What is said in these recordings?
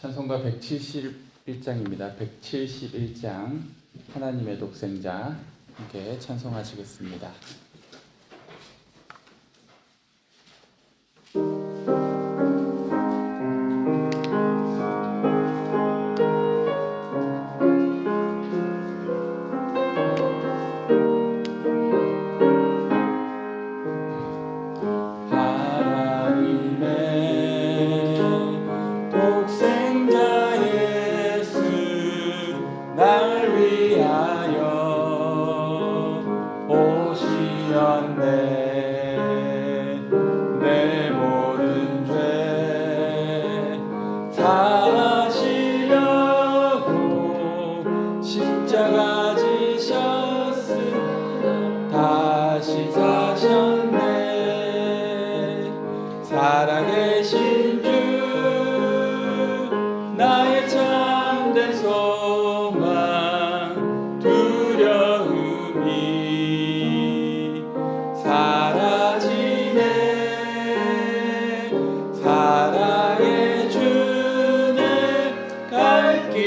찬송가 171장입니다. 171장 하나님의 독생자 함께 찬송하시겠습니다. 날 위하여 오시었네. 내 모든 죄 사하시려고 십자가 지셨으나 다시 사셨네. 살아계신 주 나의 참된 소망 두려움이 사라지네. 사랑의 주님 갈 길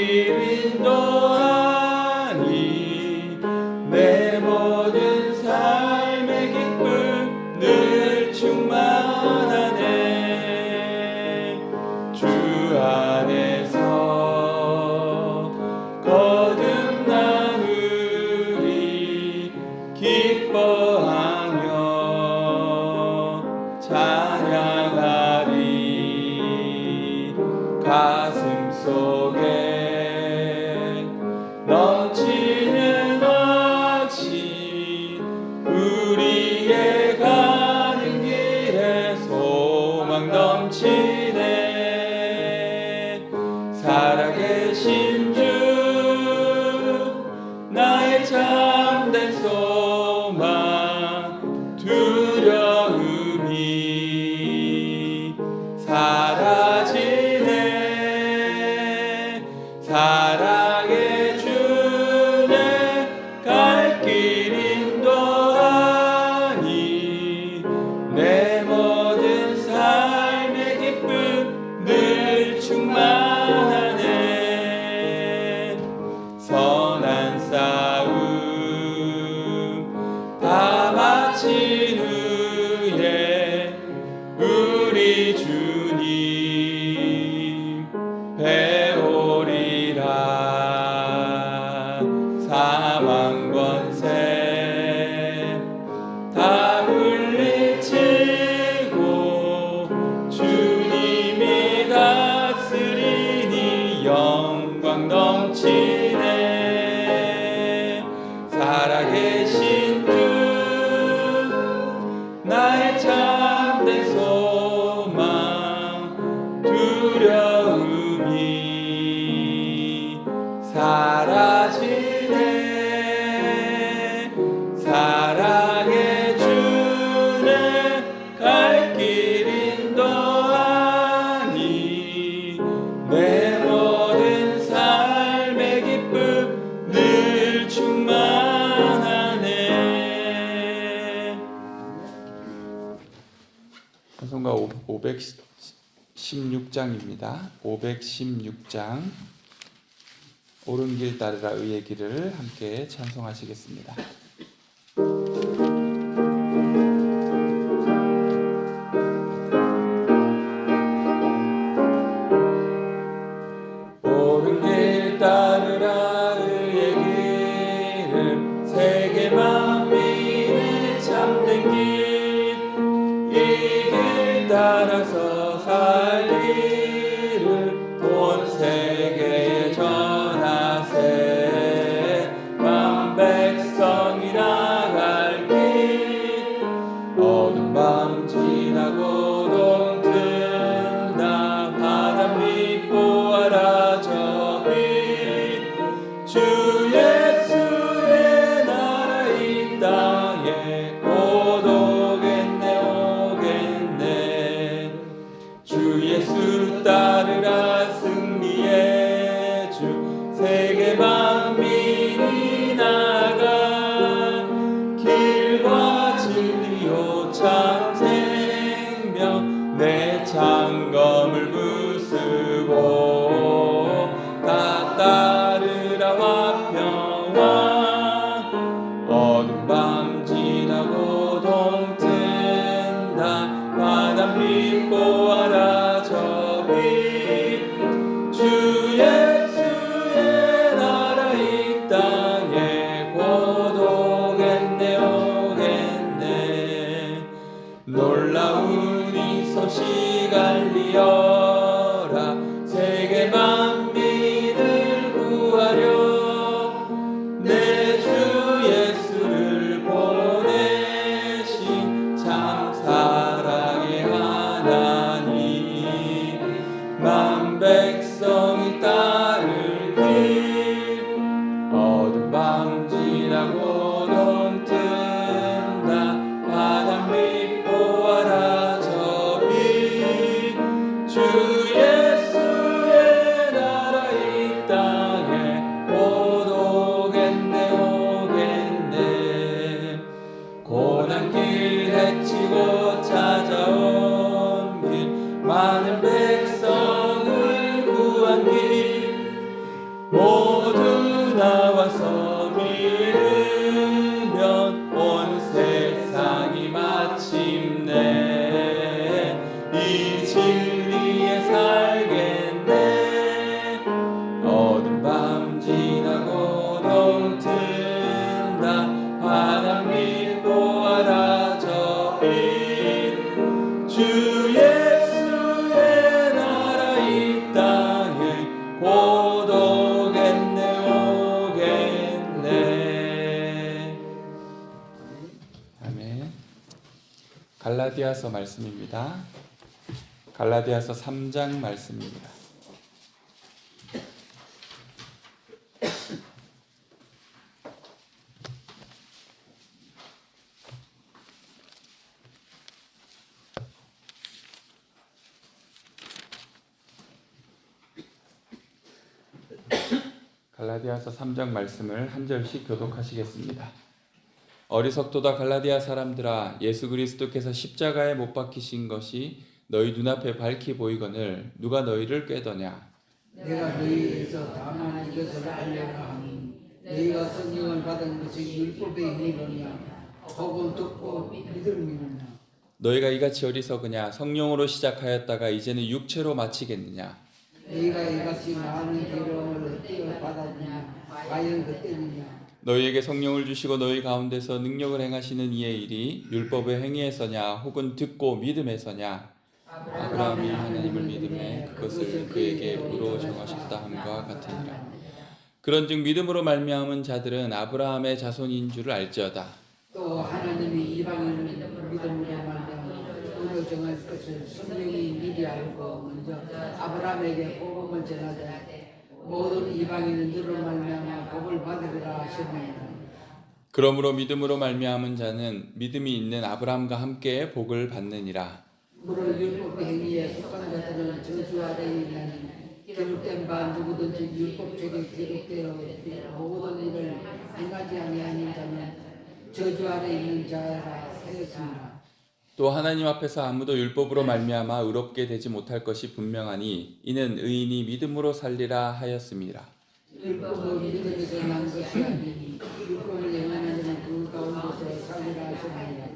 인도하니 내 모든 삶의 기쁨 늘 충만하네. 주 안에서 거듭나누리 기뻐하며 찬양하리. 가슴 속에 넘치는 확신 우리의 가는 길에 소망 넘치네. 살아계신 주 나의 참된 소망 두려움이 사라지네. 사랑의 주네 갈 길 인도하니 내 모든 삶의 기쁨 늘 충만하네. 선한 싸움 다 마친 후에 우리 주님 배우리라. 사망 권세 다 물리치고 주님이 다스리니 영광 넘치네. 살아계신 주 나의 참된 소망 두려움이 사라지네. 사랑의 주네 갈 길 인도하니 내 모든 삶의 기쁨 늘 충만하네. 찬송가 516장입니다. 516장 옳은 길 따르라 의의 길을 함께 찬송하시겠습니다. 옳은 길 따르라 의의 길을 세계 만민의 참된 길 이 길 따라서 살기를 온 세계에 전하세. 만 백성 백성이 따를 길 어두운 밤 지나고 눈 뜬다 바다 밑 보아라 저 빛 주 예수의 나라 이 땅에 곧 오겠네 오겠네 고난길 헤치고 찾아온 길 많은 백성을 구한 길 모두 나와서 믿으면 온 세상이 마침내 이 진리에 살겠네 어두운 밤 지나고 눈 뜬다 바다 밑 보아라 저 빛 주 예수의 나라 이 땅에 곧 오겠네 오겠네. 아멘. 갈라디아서 말씀입니다. 갈라디아서 3장 말씀입니다. 갈라디아서 3장 말씀을 한 절씩 교독하시겠습니다. 어리석도다 갈라디아 사람들아 예수 그리스도께서 십자가에 못 박히신 것이 너희 눈앞에 밝히 보이거늘 누가 너희를 꾀더냐. 내가 너희에서 다만 이것을 알려라 하니 너희가 성령을 받은 것이 율법의 힘이로냐 혹은 듣고 믿음이로냐. 너희가 이같이 어리석으냐. 성령으로 시작하였다가 이제는 육체로 마치겠느냐. 너희가 이같이 많은 기름을 어떻게 받았느냐 과연 그때느냐. 너희에게 성령을 주시고 너희 가운데서 능력을 행하시는 이의 일이 율법의 행위에서냐 혹은 듣고 믿음에서냐. 아브라함이 하나님을 믿음에 그것을 그에게 의로 정하셨다 함과 같으니라. 그런즉 믿음으로 말미암은 자들은 아브라함의 자손인 줄을 알지어다. 또 하나님이 이방인을 믿음으로 말미암아 의로 정할 것을 성령이 미리 알고 먼저 아브라함에게 복음을 전하되 모든 이방인은 너로 말미암아 복을 받으리라 하셨느니라. 그러므로 믿음으로 말미암은 자는 믿음이 있는 아브라함과 함께 복을 받느니라. 무릇 율법 행위에 속한 자들은 저주 아래에 있나니 기록된 바 누구든지 율법책에 기록되어 모든 일을 행하지 아니하는 자는 저주 아래에 있는 자라 하였습니다. 또 하나님 앞에서 아무도 율법으로 말미암아 의롭게 되지 못할 것이 분명하니 이는 의인이 믿음으로 살리라 하였습니다. 율법은 믿음에서 난 것이 아니니 율법을 행하는 자는 그 가운데서 살리라 하셨느니라.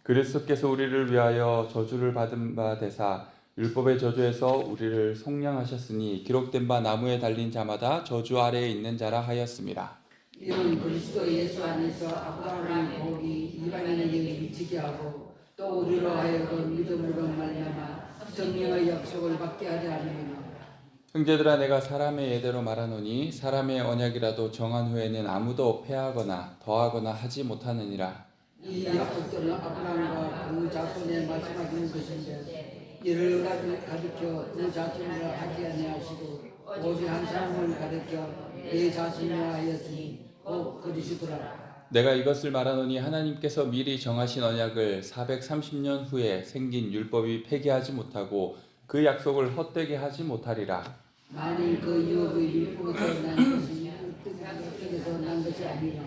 그리스도께서 우리를 위하여 저주를 받은 바 되사 율법의 저주에서 우리를 속량하셨으니 기록된 바 나무에 달린 자마다 저주 아래에 있는 자라 하였습니다. 이는 그리스도 예수 안에서 아브라함의 복이 이방인에게 미치게 하고 또 우리로 하여금 믿음으로 말미암아 성령의 약속을 받게 하려 함이라. 형제들아 내가 사람의 예대로 말하노니 사람의 언약이라도 정한 후에는 아무도 폐하거나 더하거나 하지 못하느니라. 이 약속들은 아브라함과 그 자손에 말씀하시는 것인데 이를 가리켜 그 자손이라 하지 아니하시고 오직 한 사람을 가리켜 내 자손이라 하였으니 곧 그리스도라. 내가 이것을 말하노니 하나님께서 미리 정하신 언약을 430년 후에 생긴 율법이 폐기하지 못하고 그 약속을 헛되게 하지 못하리라. 만일 그 유업의 율법에서 난 것이 어떻게서 난 것이 아니라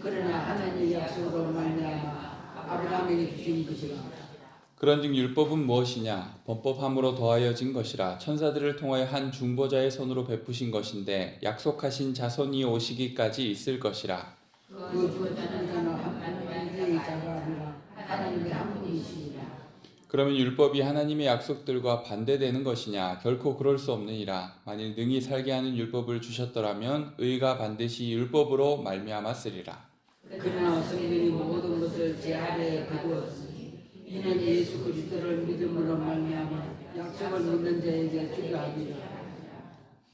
그러나 하나님의 약속으로 말미암아 아브라함에게 주신 것이라. 그런즉 율법은 무엇이냐? 범법함으로 더하여진 것이라. 천사들을 통하여 한 중보자의 손으로 베푸신 것인데 약속하신 자손이 오시기까지 있을 것이라. 그 중보자는 한 분의 자가 아니라 하나님의 한 분이시니라. 그러면 율법이 하나님의 약속들과 반대되는 것이냐? 결코 그럴 수 없느니라. 만일 능히 살게 하는 율법을 주셨더라면 의가 반드시 율법으로 말미암았으리라. 그러나 성령이 모든 것을 제 아래에 거두었으니 이는 예수 그리스도를 믿음으로 말미암아 약속을 믿는 자에게 주려 함이라.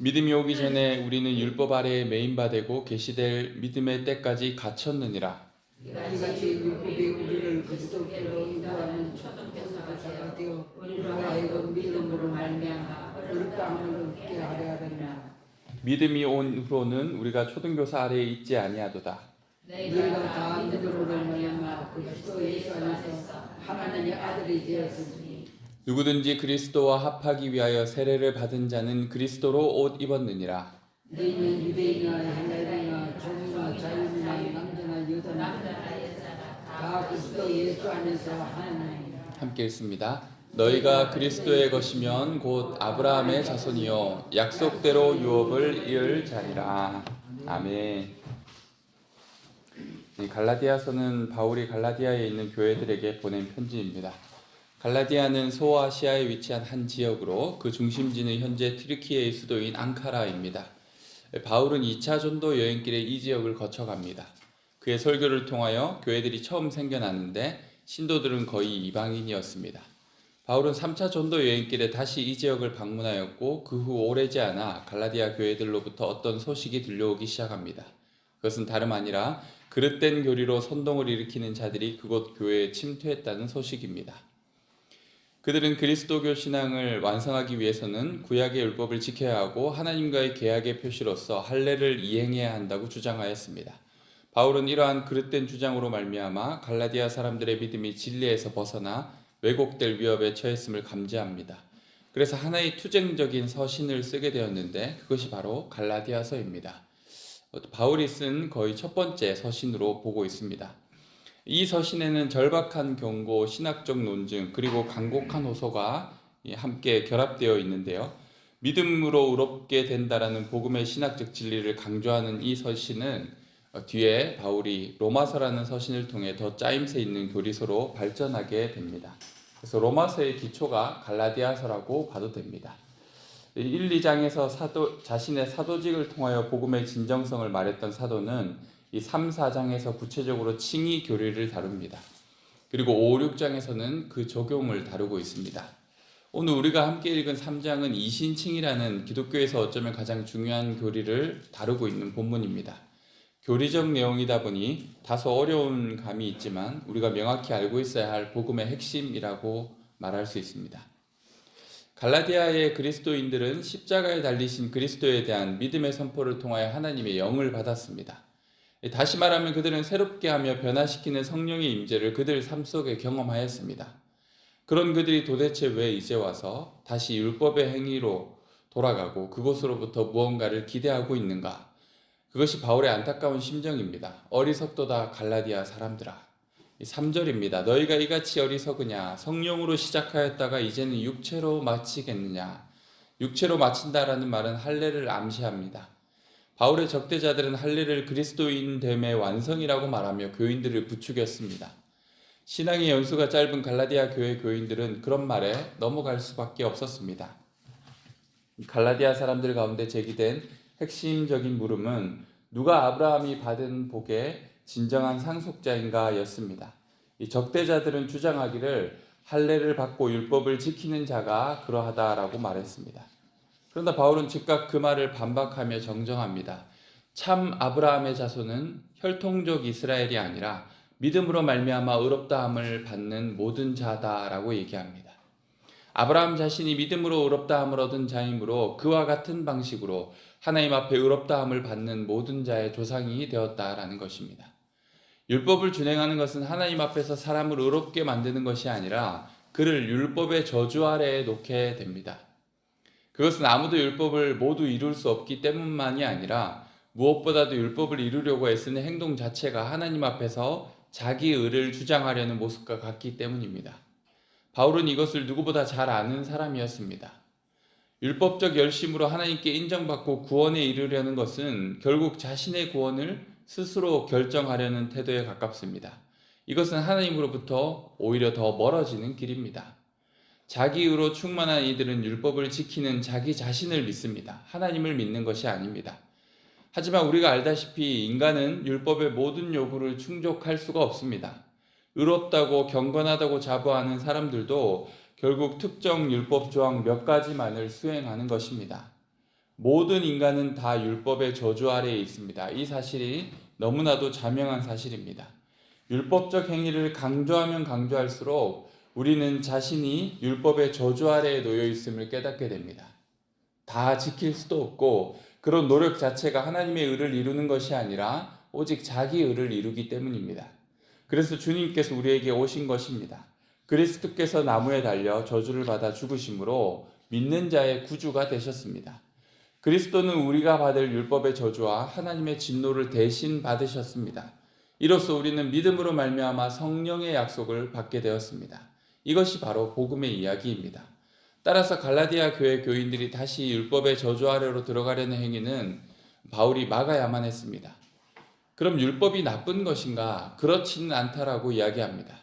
믿음이 오기 전에 우리는 율법 아래에 매인바되고 계시될 믿음의 때까지 갇혔느니라. 이같이 율법이 우리를 그리스도께로 인도하는 첫 번째 사가 되어 우리로 하여금 믿음으로 말미암아 의롭다 함을 믿음이 온 후로는 우리가 초등교사 아래에 있지 아니하도다. 너희가 다 믿음으로 말미암아 그리스도 예수 안에서 하나님의 아들이 되었으니 누구든지 그리스도와 합하기 위하여 세례를 받은 자는 그리스도로 옷 입었느니라. 너희는 유대인이나 헬라인이나 종이나 자유이나 남자나 여자나 다 그리스도 예수 안에서 하나님. 함께 읽습니다. 너희가 그리스도의 것이면 곧 아브라함의 자손이요 약속대로 유업을 이을 자리라. 아멘. 이 갈라디아서는 바울이 갈라디아에 있는 교회들에게 보낸 편지입니다. 갈라디아는 소아시아에 위치한 한 지역으로 그 중심지는 현재 튀르키예의 수도인 앙카라입니다. 바울은 2차 전도 여행길에 이 지역을 거쳐갑니다. 그의 설교를 통하여 교회들이 처음 생겨났는데 신도들은 거의 이방인이었습니다. 바울은 3차 전도 여행길에 다시 이 지역을 방문하였고 그 후 오래지 않아 갈라디아 교회들로부터 어떤 소식이 들려오기 시작합니다. 그것은 다름 아니라 그릇된 교리로 선동을 일으키는 자들이 그곳 교회에 침투했다는 소식입니다. 그들은 그리스도교 신앙을 완성하기 위해서는 구약의 율법을 지켜야 하고 하나님과의 계약의 표시로서 할례를 이행해야 한다고 주장하였습니다. 바울은 이러한 그릇된 주장으로 말미암아 갈라디아 사람들의 믿음이 진리에서 벗어나 왜곡될 위협에 처했음을 감지합니다. 그래서 하나의 투쟁적인 서신을 쓰게 되었는데 그것이 바로 갈라디아서입니다. 바울이 쓴 거의 첫 번째 서신으로 보고 있습니다. 이 서신에는 절박한 경고, 신학적 논증, 그리고 간곡한 호소가 함께 결합되어 있는데요. 믿음으로 의롭게 된다라는 복음의 신학적 진리를 강조하는 이 서신은 뒤에 바울이 로마서라는 서신을 통해 더 짜임새 있는 교리서로 발전하게 됩니다. 그래서 로마서의 기초가 갈라디아서라고 봐도 됩니다. 1, 2장에서 자신의 사도직을 통하여 복음의 진정성을 말했던 사도는 이 3, 4장에서 구체적으로 칭의 교리를 다룹니다. 그리고 5, 6장에서는 그 적용을 다루고 있습니다. 오늘 우리가 함께 읽은 3장은 이신칭이라는 기독교에서 어쩌면 가장 중요한 교리를 다루고 있는 본문입니다. 교리적 내용이다 보니 다소 어려운 감이 있지만 우리가 명확히 알고 있어야 할 복음의 핵심이라고 말할 수 있습니다. 갈라디아의 그리스도인들은 십자가에 달리신 그리스도에 대한 믿음의 선포를 통하여 하나님의 영을 받았습니다. 다시 말하면 그들은 새롭게 하며 변화시키는 성령의 임재를 그들 삶 속에 경험하였습니다. 그런 그들이 도대체 왜 이제 와서 다시 율법의 행위로 돌아가고 그곳으로부터 무언가를 기대하고 있는가? 그것이 바울의 안타까운 심정입니다. 어리석도다 갈라디아 사람들아. 3절입니다. 너희가 이같이 어리석으냐? 성령으로 시작하였다가 이제는 육체로 마치겠느냐? 육체로 마친다라는 말은 할례를 암시합니다. 바울의 적대자들은 할례를 그리스도인됨의 완성이라고 말하며 교인들을 부추겼습니다. 신앙의 연수가 짧은 갈라디아 교회 교인들은 그런 말에 넘어갈 수밖에 없었습니다. 갈라디아 사람들 가운데 제기된 핵심적인 물음은 누가 아브라함이 받은 복의 진정한 상속자인가 였습니다. 이 적대자들은 주장하기를 할례를 받고 율법을 지키는 자가 그러하다라고 말했습니다. 그런데 바울은 즉각 그 말을 반박하며 정정합니다. 참 아브라함의 자손은 혈통적 이스라엘이 아니라 믿음으로 말미암아 의롭다함을 받는 모든 자다라고 얘기합니다. 아브라함 자신이 믿음으로 의롭다함을 얻은 자이므로 그와 같은 방식으로 하나님 앞에 의롭다함을 받는 모든 자의 조상이 되었다라는 것입니다. 율법을 준행하는 것은 하나님 앞에서 사람을 의롭게 만드는 것이 아니라 그를 율법의 저주 아래에 놓게 됩니다. 그것은 아무도 율법을 모두 이룰 수 없기 때문만이 아니라 무엇보다도 율법을 이루려고 애쓰는 행동 자체가 하나님 앞에서 자기 의를 주장하려는 모습과 같기 때문입니다. 바울은 이것을 누구보다 잘 아는 사람이었습니다. 율법적 열심으로 하나님께 인정받고 구원에 이르려는 것은 결국 자신의 구원을 스스로 결정하려는 태도에 가깝습니다. 이것은 하나님으로부터 오히려 더 멀어지는 길입니다. 자기의로 충만한 이들은 율법을 지키는 자기 자신을 믿습니다. 하나님을 믿는 것이 아닙니다. 하지만 우리가 알다시피 인간은 율법의 모든 요구를 충족할 수가 없습니다. 의롭다고 경건하다고 자부하는 사람들도 결국 특정 율법 조항 몇 가지만을 수행하는 것입니다. 모든 인간은 다 율법의 저주 아래에 있습니다. 이 사실이 너무나도 자명한 사실입니다. 율법적 행위를 강조하면 강조할수록 우리는 자신이 율법의 저주 아래에 놓여 있음을 깨닫게 됩니다. 다 지킬 수도 없고 그 그런 노력 자체가 하나님의 의를 이루는 것이 아니라 오직 자기 의를 이루기 때문입니다. 그래서 주님께서 우리에게 오신 것입니다. 그리스도께서 나무에 달려 저주를 받아 죽으심으로 믿는 자의 구주가 되셨습니다. 그리스도는 우리가 받을 율법의 저주와 하나님의 진노를 대신 받으셨습니다. 이로써 우리는 믿음으로 말미암아 성령의 약속을 받게 되었습니다. 이것이 바로 복음의 이야기입니다. 따라서 갈라디아 교회 교인들이 다시 율법의 저주 아래로 들어가려는 행위는 바울이 막아야만 했습니다. 그럼 율법이 나쁜 것인가? 그렇지는 않다라고 이야기합니다.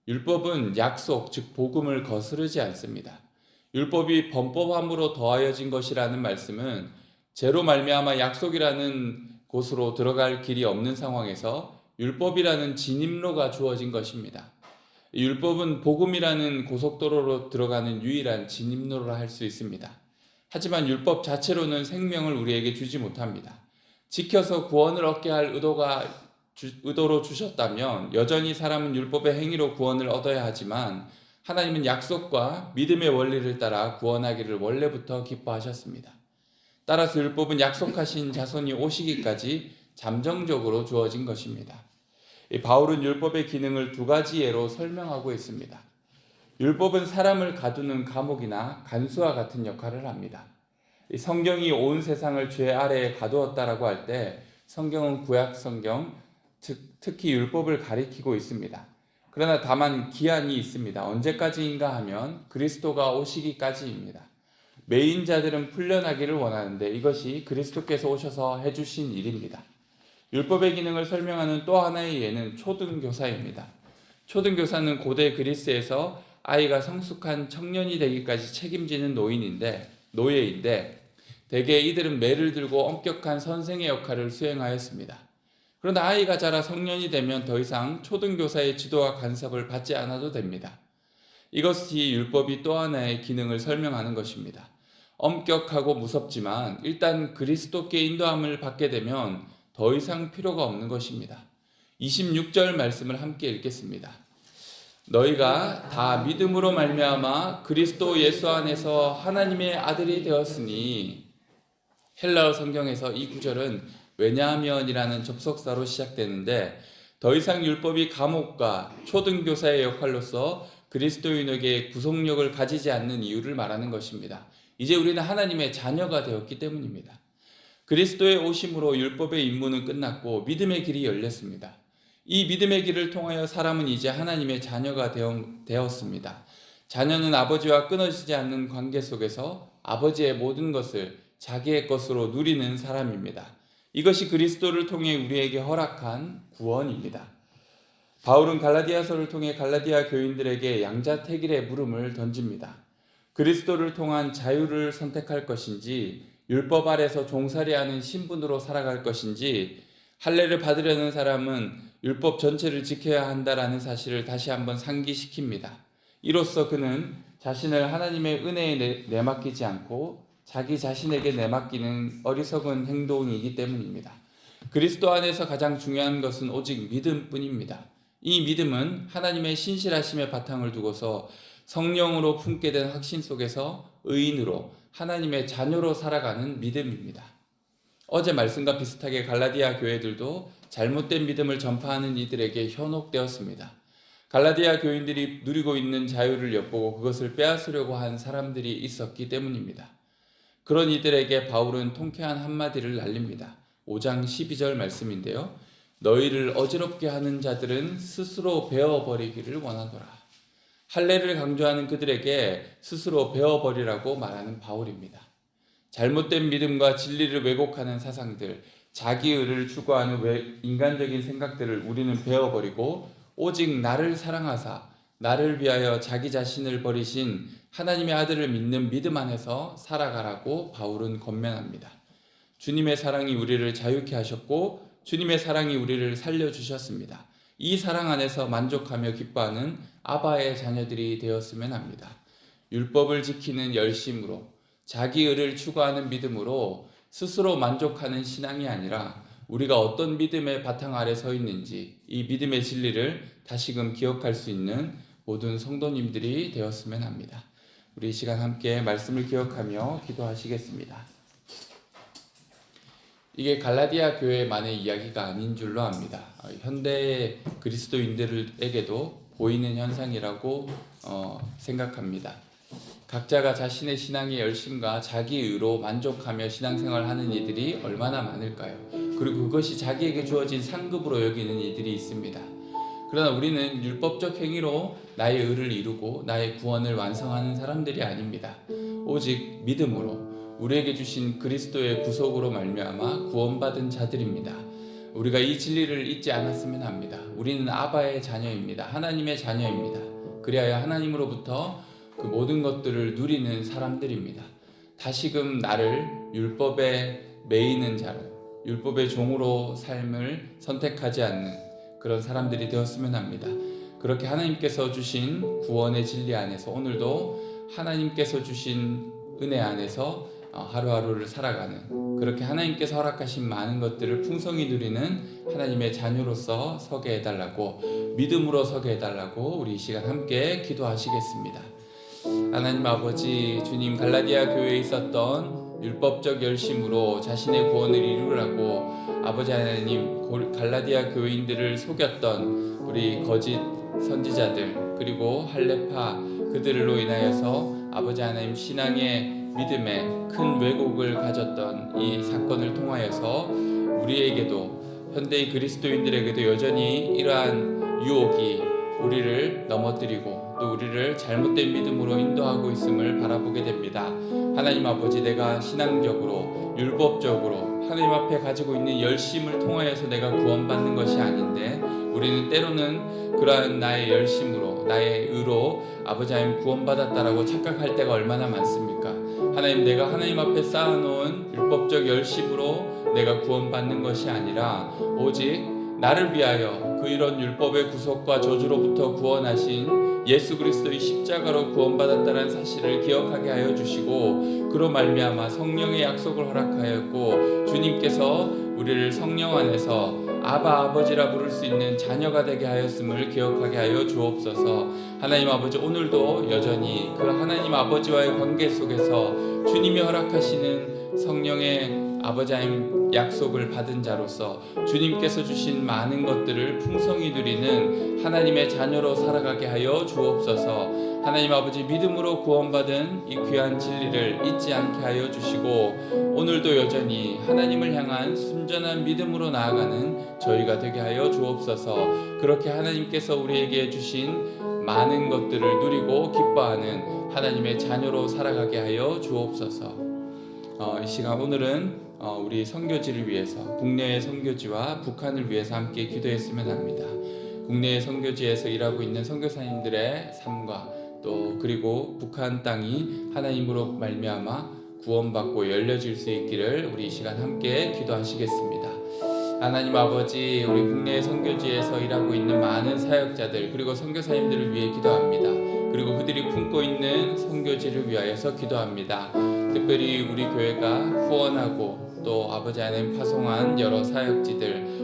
율법은 약속, 즉 복음을 거스르지 않습니다. 율법이 범법함으로 더하여진 것이라는 말씀은 죄로 말미암아 약속이라는 곳으로 들어갈 길이 없는 상황에서 율법이라는 진입로가 주어진 것입니다. 율법은 복음이라는 고속도로로 들어가는 유일한 진입로라 할 수 있습니다. 하지만 율법 자체로는 생명을 우리에게 주지 못합니다. 지켜서 구원을 얻게 할 의도로 주셨다면 여전히 사람은 율법의 행위로 구원을 얻어야 하지만 하나님은 약속과 믿음의 원리를 따라 구원하기를 원래부터 기뻐하셨습니다. 따라서 율법은 약속하신 자손이 오시기까지 잠정적으로 주어진 것입니다. 바울은 율법의 기능을 두 가지 예로 설명하고 있습니다. 율법은 사람을 가두는 감옥이나 간수와 같은 역할을 합니다. 성경이 온 세상을 죄 아래에 가두었다라고 할 때 성경은 구약 성경, 특히 율법을 가리키고 있습니다. 그러나 다만 기한이 있습니다. 언제까지인가 하면 그리스도가 오시기까지입니다. 매인자들은 풀려나기를 원하는데 이것이 그리스도께서 오셔서 해주신 일입니다. 율법의 기능을 설명하는 또 하나의 예는 초등교사입니다. 초등교사는 고대 그리스에서 아이가 성숙한 청년이 되기까지 책임지는 노예인데 대개 이들은 매를 들고 엄격한 선생의 역할을 수행하였습니다. 그러나 아이가 자라 성년이 되면 더 이상 초등교사의 지도와 간섭을 받지 않아도 됩니다. 이것이 율법이 또 하나의 기능을 설명하는 것입니다. 엄격하고 무섭지만 일단 그리스도께 인도함을 받게 되면 더 이상 필요가 없는 것입니다. 26절 말씀을 함께 읽겠습니다. 너희가 다 믿음으로 말미암아 그리스도 예수 안에서 하나님의 아들이 되었으니, 헬라어 성경에서 이 구절은 왜냐하면이라는 접속사로 시작되는데 더 이상 율법이 감옥과 초등교사의 역할로서 그리스도인에게 구속력을 가지지 않는 이유를 말하는 것입니다. 이제 우리는 하나님의 자녀가 되었기 때문입니다. 그리스도의 오심으로 율법의 임무는 끝났고 믿음의 길이 열렸습니다. 이 믿음의 길을 통하여 사람은 이제 하나님의 자녀가 되었습니다. 자녀는 아버지와 끊어지지 않는 관계 속에서 아버지의 모든 것을 자기의 것으로 누리는 사람입니다. 이것이 그리스도를 통해 우리에게 허락한 구원입니다. 바울은 갈라디아서를 통해 갈라디아 교인들에게 양자택일의 물음을 던집니다. 그리스도를 통한 자유를 선택할 것인지, 율법 아래서 종살이하는 신분으로 살아갈 것인지, 할례를 받으려는 사람은 율법 전체를 지켜야 한다라는 사실을 다시 한번 상기시킵니다. 이로써 그는 자신을 하나님의 은혜에 내맡기지 않고 자기 자신에게 내맡기는 어리석은 행동이기 때문입니다. 그리스도 안에서 가장 중요한 것은 오직 믿음뿐입니다. 이 믿음은 하나님의 신실하심의 바탕을 두고서 성령으로 품게 된 확신 속에서 의인으로 하나님의 자녀로 살아가는 믿음입니다. 어제 말씀과 비슷하게 갈라디아 교회들도 잘못된 믿음을 전파하는 이들에게 현혹되었습니다. 갈라디아 교인들이 누리고 있는 자유를 엿보고 그것을 빼앗으려고 한 사람들이 있었기 때문입니다. 그런 이들에게 바울은 통쾌한 한마디를 날립니다. 5장 12절 말씀인데요. 너희를 어지럽게 하는 자들은 스스로 베어버리기를 원하노라. 할례를 강조하는 그들에게 스스로 베어버리라고 말하는 바울입니다. 잘못된 믿음과 진리를 왜곡하는 사상들, 자기의를 추구하는 인간적인 생각들을 우리는 베어버리고 오직 나를 사랑하사 나를 위하여 자기 자신을 버리신 하나님의 아들을 믿는 믿음 안에서 살아가라고 바울은 권면합니다. 주님의 사랑이 우리를 자유케 하셨고 주님의 사랑이 우리를 살려주셨습니다. 이 사랑 안에서 만족하며 기뻐하는 아바의 자녀들이 되었으면 합니다. 율법을 지키는 열심으로, 자기의를 추구하는 믿음으로 스스로 만족하는 신앙이 아니라 우리가 어떤 믿음의 바탕 아래 서 있는지 이 믿음의 진리를 다시금 기억할 수 있는 모든 성도님들이 되었으면 합니다. 우리 이 시간 함께 말씀을 기억하며 기도하시겠습니다. 이게 갈라디아 교회만의 이야기가 아닌 줄로 압니다. 현대 그리스도인들에게도 보이는 현상이라고 생각합니다. 각자가 자신의 신앙의 열심과 자기 의로 만족하며 신앙생활을 하는 이들이 얼마나 많을까요? 그리고 그것이 자기에게 주어진 상급으로 여기는 이들이 있습니다. 그러나 우리는 율법적 행위로 나의 의를 이루고 나의 구원을 완성하는 사람들이 아닙니다. 오직 믿음으로 우리에게 주신 그리스도의 구속으로 말미암아 구원받은 자들입니다. 우리가 이 진리를 잊지 않았으면 합니다. 우리는 아바의 자녀입니다. 하나님의 자녀입니다. 그리하여 하나님으로부터 그 모든 것들을 누리는 사람들입니다. 다시금 나를 율법에 매이는 자로, 율법의 종으로 삶을 선택하지 않는 그런 사람들이 되었으면 합니다. 그렇게 하나님께서 주신 구원의 진리 안에서 오늘도 하나님께서 주신 은혜 안에서 하루하루를 살아가는, 그렇게 하나님께서 허락하신 많은 것들을 풍성히 누리는 하나님의 자녀로서 서게 해달라고, 믿음으로 서게 해달라고 우리 이 시간 함께 기도하시겠습니다. 하나님 아버지, 주님, 갈라디아 교회에 있었던 율법적 열심으로 자신의 구원을 이루라고 아버지 하나님, 갈라디아 교인들을 속였던 우리 거짓 선지자들, 그리고 할례파 그들로 인하여서 아버지 하나님 신앙의 믿음에 큰 왜곡을 가졌던 이 사건을 통하여서 우리에게도, 현대의 그리스도인들에게도 여전히 이러한 유혹이 우리를 넘어뜨리고 또 우리를 잘못된 믿음으로 인도하고 있음을 바라보게 됩니다. 하나님 아버지, 내가 신앙적으로 율법적으로 하나님 앞에 가지고 있는 열심을 통하여서 내가 구원받는 것이 아닌데, 우리는 때로는 그러한 나의 열심으로 나의 의로 아버지 하나님 구원받았다라고 착각할 때가 얼마나 많습니까? 하나님, 내가 하나님 앞에 쌓아놓은 율법적 열심으로 내가 구원받는 것이 아니라 오직 나를 위하여 그 이런 율법의 구속과 저주로부터 구원하신 예수 그리스도의 십자가로 구원받았다는 사실을 기억하게 하여 주시고, 그로 말미암아 성령의 약속을 허락하였고 주님께서 우리를 성령 안에서 아바 아버지라 부를 수 있는 자녀가 되게 하였음을 기억하게 하여 주옵소서. 하나님 아버지, 오늘도 여전히 그 하나님 아버지와의 관계 속에서 주님이 허락하시는 성령의 아버지 하나님 약속을 받은 자로서 주님께서 주신 많은 것들을 풍성히 누리는 하나님의 자녀로 살아가게 하여 주옵소서. 하나님 아버지, 믿음으로 구원받은 이 귀한 진리를 잊지 않게 하여 주시고, 오늘도 여전히 하나님을 향한 순전한 믿음으로 나아가는 저희가 되게 하여 주옵소서. 그렇게 하나님께서 우리에게 주신 많은 것들을 누리고 기뻐하는 하나님의 자녀로 살아가게 하여 주옵소서. 이 시간 오늘은 우리 선교지를 위해서, 국내의 선교지와 북한을 위해서 함께 기도했으면 합니다. 국내의 선교지에서 일하고 있는 선교사님들의 삶과 또 그리고 북한 땅이 하나님으로 말미암아 구원받고 열려질 수 있기를 우리 이 시간 함께 기도하시겠습니다. 하나님 아버지, 우리 국내의 선교지에서 일하고 있는 많은 사역자들 그리고 선교사님들을 위해 기도합니다. 그리고 그들이 품고 있는 선교지를 위하여서 기도합니다. 특별히 우리 교회가 후원하고 또 아버지 하나님 파송한 여러 사역지들,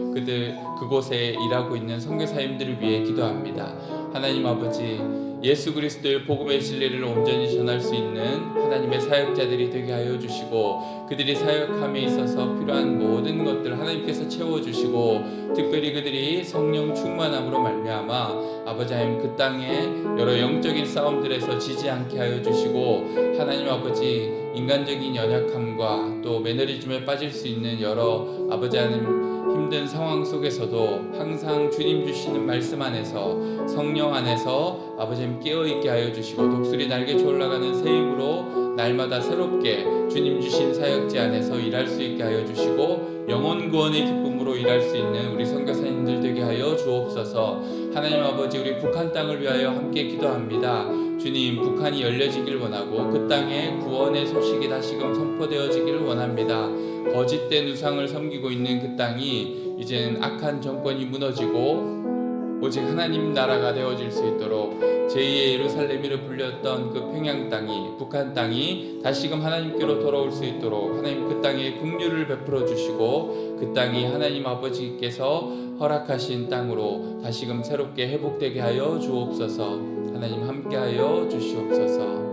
그곳에 일하고 있는 선교사님들을 위해 기도합니다. 하나님 아버지, 예수 그리스도의 복음의 진리를 온전히 전할 수 있는 하나님의 사역자들이 되게 하여 주시고, 그들이 사역함에 있어서 필요한 모든 것들을 하나님께서 채워주시고, 특별히 그들이 성령 충만함으로 말미암아 아버지 하나님 그 땅에 여러 영적인 싸움들에서 지지 않게 하여 주시고, 하나님 아버지 인간적인 연약함과 또 매너리즘에 빠질 수 있는 여러 아버지 하나님 힘든 상황 속에서도 항상 주님 주시는 말씀 안에서 성령 안에서 아버지님 깨어있게 하여 주시고, 독수리 날개쳐 올라가는 새 힘으로 날마다 새롭게 주님 주신 사역지 안에서 일할 수 있게 하여 주시고, 영혼 구원의 기쁨으로 일할 수 있는 우리 선교사님들 되게 하여 주옵소서. 하나님 아버지, 우리 북한 땅을 위하여 함께 기도합니다. 주님, 북한이 열려지길 원하고 그 땅에 구원의 소식이 다시금 선포되어지기를 원합니다. 거짓된 우상을 섬기고 있는 그 땅이 이제는 악한 정권이 무너지고 오직 하나님 나라가 되어질 수 있도록 제2의 예루살렘이라 불렸던 그 평양 땅이, 북한 땅이 다시금 하나님께로 돌아올 수 있도록 하나님 그 땅에 긍휼을 베풀어 주시고, 그 땅이 하나님 아버지께서 허락하신 땅으로 다시금 새롭게 회복되게 하여 주옵소서. 하나님 함께하여 주시옵소서.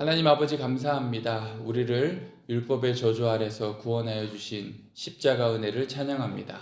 하나님 아버지 감사합니다. 우리를 율법의 저주 아래서 구원하여 주신 십자가 은혜를 찬양합니다.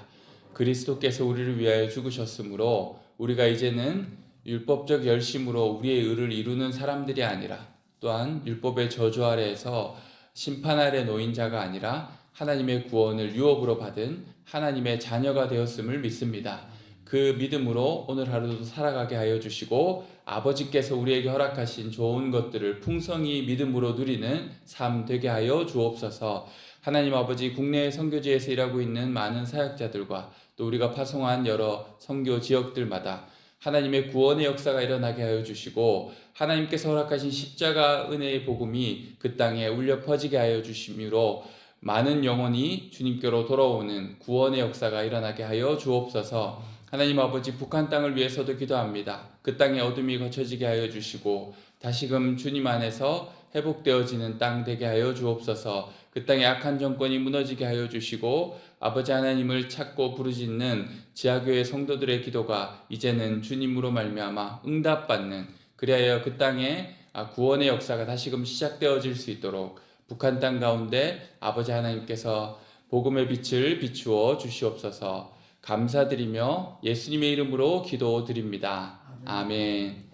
그리스도께서 우리를 위하여 죽으셨으므로 우리가 이제는 율법적 열심으로 우리의 의를 이루는 사람들이 아니라 또한 율법의 저주 아래에서 심판 아래 놓인 자가 아니라 하나님의 구원을 유업으로 받은 하나님의 자녀가 되었음을 믿습니다. 그 믿음으로 오늘 하루도 살아가게 하여 주시고 아버지께서 우리에게 허락하신 좋은 것들을 풍성히 믿음으로 누리는 삶 되게 하여 주옵소서. 하나님 아버지, 국내 선교지에서 일하고 있는 많은 사역자들과 또 우리가 파송한 여러 선교 지역들마다 하나님의 구원의 역사가 일어나게 하여 주시고 하나님께서 허락하신 십자가 은혜의 복음이 그 땅에 울려 퍼지게 하여 주심으로 많은 영혼이 주님께로 돌아오는 구원의 역사가 일어나게 하여 주옵소서. 하나님 아버지, 북한 땅을 위해서도 기도합니다. 그 땅에 어둠이 거쳐지게 하여 주시고 다시금 주님 안에서 회복되어지는 땅 되게 하여 주옵소서. 그 땅에 악한 정권이 무너지게 하여 주시고 아버지 하나님을 찾고 부르짖는 지하교회 성도들의 기도가 이제는 주님으로 말미암아 응답받는, 그리하여 그 땅에 구원의 역사가 다시금 시작되어질 수 있도록 북한 땅 가운데 아버지 하나님께서 복음의 빛을 비추어 주시옵소서. 감사드리며 예수님의 이름으로 기도드립니다. 아멘.